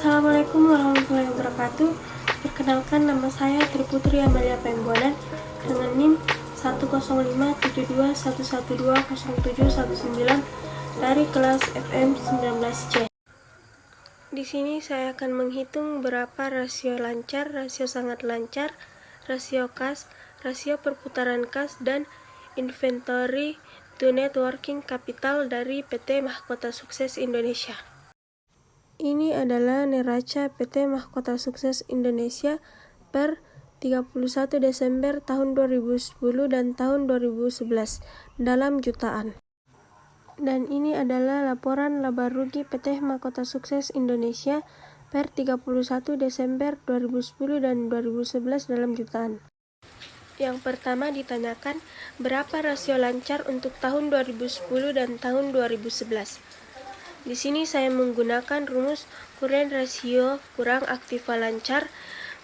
Assalamualaikum warahmatullahi wabarakatuh. Perkenalkan, nama saya Triputri Amalia Penggonan dengan NIM 1057211200719 dari kelas FM 19C. Di sini saya akan menghitung berapa rasio lancar, rasio sangat lancar, rasio kas, rasio perputaran kas, dan inventory to net working capital dari PT Mahkota Sukses Indonesia. Ini adalah neraca PT Mahkota Sukses Indonesia per 31 Desember tahun 2010 dan tahun 2011 dalam jutaan. Dan ini adalah laporan laba rugi PT Mahkota Sukses Indonesia per 31 Desember 2010 dan 2011 dalam jutaan. Yang pertama ditanyakan, berapa rasio lancar untuk tahun 2010 dan tahun 2011? Di sini saya menggunakan rumus current ratio kurang aktiva lancar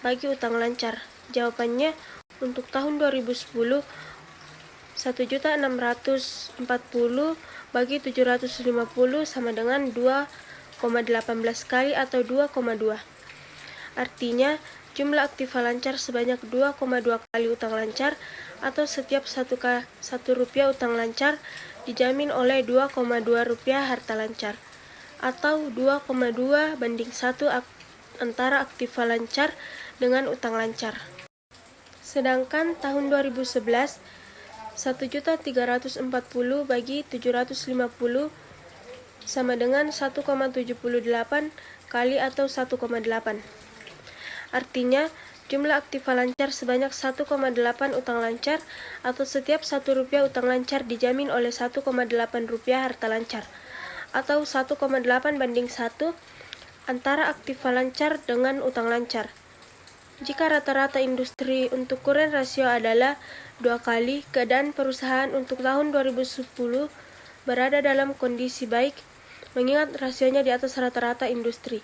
bagi utang lancar. Jawabannya untuk tahun 2010 1.640 bagi 750 sama dengan 2,18 kali atau 2,2. Artinya jumlah aktiva lancar sebanyak 2,2 kali utang lancar atau setiap 1 rupiah utang lancar dijamin oleh 2,2 rupiah harta lancar, atau 2,2 banding 1 antara aktiva lancar dengan utang lancar. Sedangkan tahun 2011 1.340 bagi 750 sama dengan 1,78 kali atau 1,8. Artinya jumlah aktiva lancar sebanyak 1,8 utang lancar atau setiap 1 rupiah utang lancar dijamin oleh 1,8 rupiah harta lancar, atau 1,8 banding 1 antara aktiva lancar dengan utang lancar. Jika rata-rata industri untuk current ratio adalah 2 kali, keadaan perusahaan untuk tahun 2010 berada dalam kondisi baik, mengingat rasionya di atas rata-rata industri.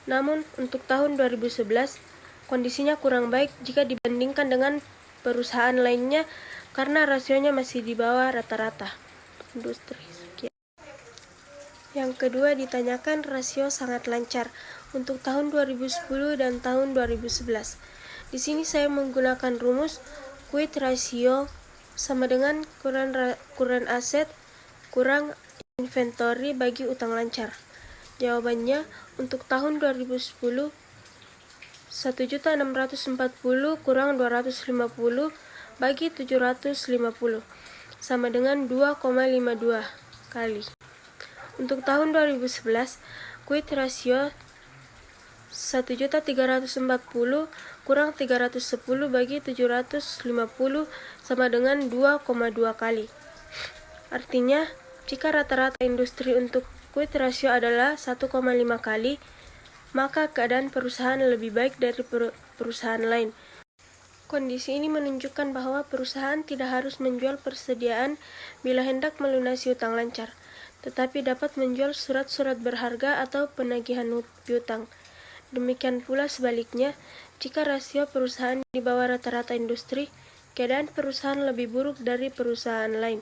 Namun, untuk tahun 2011, kondisinya kurang baik jika dibandingkan dengan perusahaan lainnya karena rasionya masih di bawah rata-rata industri. Yang kedua ditanyakan rasio sangat lancar untuk tahun 2010 dan tahun 2011. Di sini saya menggunakan rumus quit ratio sama dengan current asset kurang inventory bagi utang lancar. Jawabannya untuk tahun 2010 1.640 kurang 250 bagi 750 sama dengan 2,52 kali. Untuk tahun 2011, quit ratio 1.340 kurang 310 bagi 750 sama dengan 2,2 kali. Artinya, jika rata-rata industri untuk quit ratio adalah 1,5 kali, maka keadaan perusahaan lebih baik dari perusahaan lain. Kondisi ini menunjukkan bahwa perusahaan tidak harus menjual persediaan bila hendak melunasi utang lancar, tetapi dapat menjual surat-surat berharga atau penagihan piutang. Demikian pula sebaliknya, jika rasio perusahaan di bawah rata-rata industri, keadaan perusahaan lebih buruk dari perusahaan lain.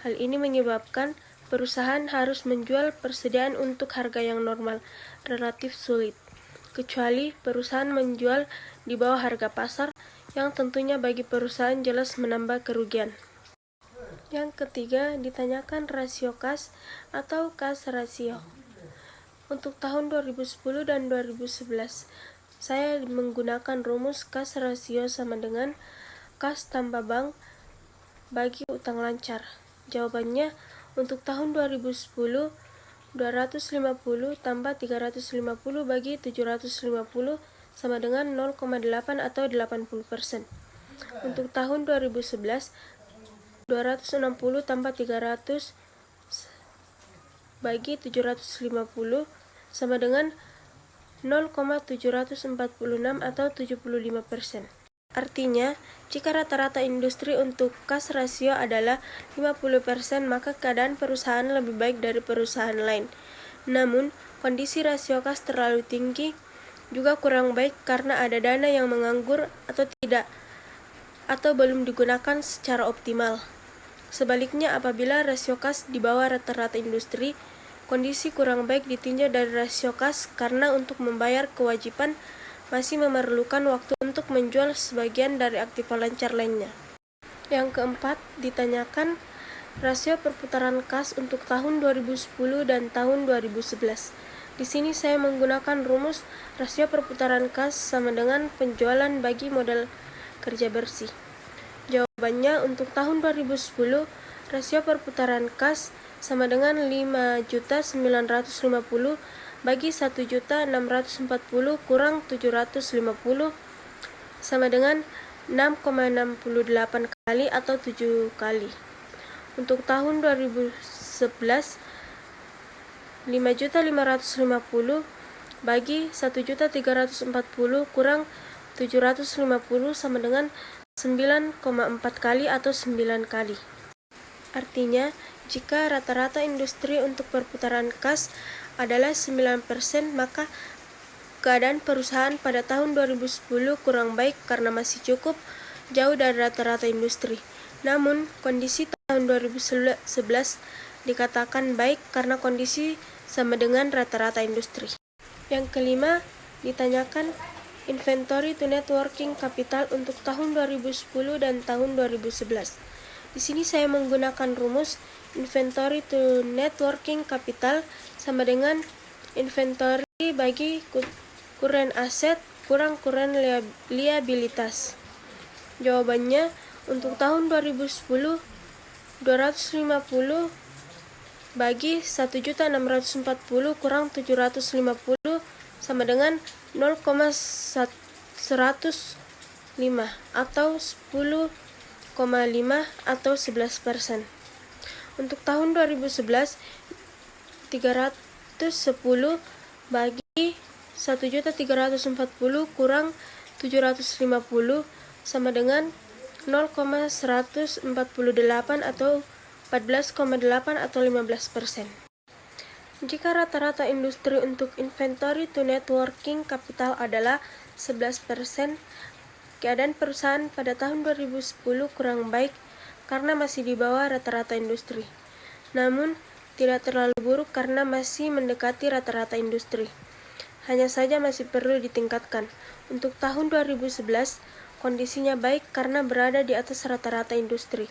Hal ini menyebabkan perusahaan harus menjual persediaan untuk harga yang normal, relatif sulit, kecuali perusahaan menjual di bawah harga pasar, yang tentunya bagi perusahaan jelas menambah kerugian. Yang ketiga, ditanyakan rasio kas atau kas rasio. Untuk tahun 2010 dan 2011, saya menggunakan rumus kas rasio sama dengan kas tambah bank bagi utang lancar. Jawabannya untuk tahun 2010 250 tambah 350 bagi 750 sama dengan 0,8 atau 80%. Untuk tahun 2011 260 tambah 300 bagi 750 sama dengan 0,746 atau 75%. Artinya, jika rata-rata industri untuk kas rasio adalah 50%, maka keadaan perusahaan lebih baik dari perusahaan lain. Namun, kondisi rasio kas terlalu tinggi juga kurang baik karena ada dana yang menganggur atau tidak, atau belum digunakan secara optimal. Sebaliknya, apabila rasio kas di bawah rata-rata industri, kondisi kurang baik ditinjau dari rasio kas karena untuk membayar kewajiban masih memerlukan waktu untuk menjual sebagian dari aktiva lancar lainnya. Yang keempat, ditanyakan rasio perputaran kas untuk tahun 2010 dan tahun 2011. Di sini saya menggunakan rumus rasio perputaran kas sama dengan penjualan bagi modal kerja bersih. Jawabannya untuk tahun 2010, rasio perputaran kas sama dengan 5.950 bagi 1.640 kurang 750 sama dengan 6,68 kali atau 7 kali. Untuk tahun 2011, 5.550 bagi 1.340 kurang 750 sama dengan 9,4 kali atau 9 kali. Artinya, jika rata-rata industri untuk perputaran kas adalah 9%, maka keadaan perusahaan pada tahun 2010 kurang baik karena masih cukup jauh dari rata-rata industri. Namun, kondisi tahun 2011 dikatakan baik karena kondisi sama dengan rata-rata industri. Yang kelima, ditanyakan inventory to net working capital untuk tahun 2010 dan tahun 2011. Di sini saya menggunakan rumus inventory to net working capital sama dengan inventory bagi current asset kurang current liabilitas. Jawabannya untuk tahun 2010, 250 bagi 1.640 kurang 750 sama dengan 0,105 atau 10,5 atau 11%. Untuk tahun 2011, 310 bagi 1.340 kurang 750 sama dengan 0,148 atau 14,8 atau 15%. Jika rata-rata industri untuk inventory to net working capital adalah 11%, keadaan perusahaan pada tahun 2010 kurang baik karena masih di bawah rata-rata industri. Namun, tidak terlalu buruk karena masih mendekati rata-rata industri. Hanya saja masih perlu ditingkatkan. Untuk tahun 2011, kondisinya baik karena berada di atas rata-rata industri.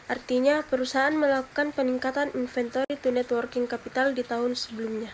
Artinya, perusahaan melakukan peningkatan inventory to net working capital di tahun sebelumnya.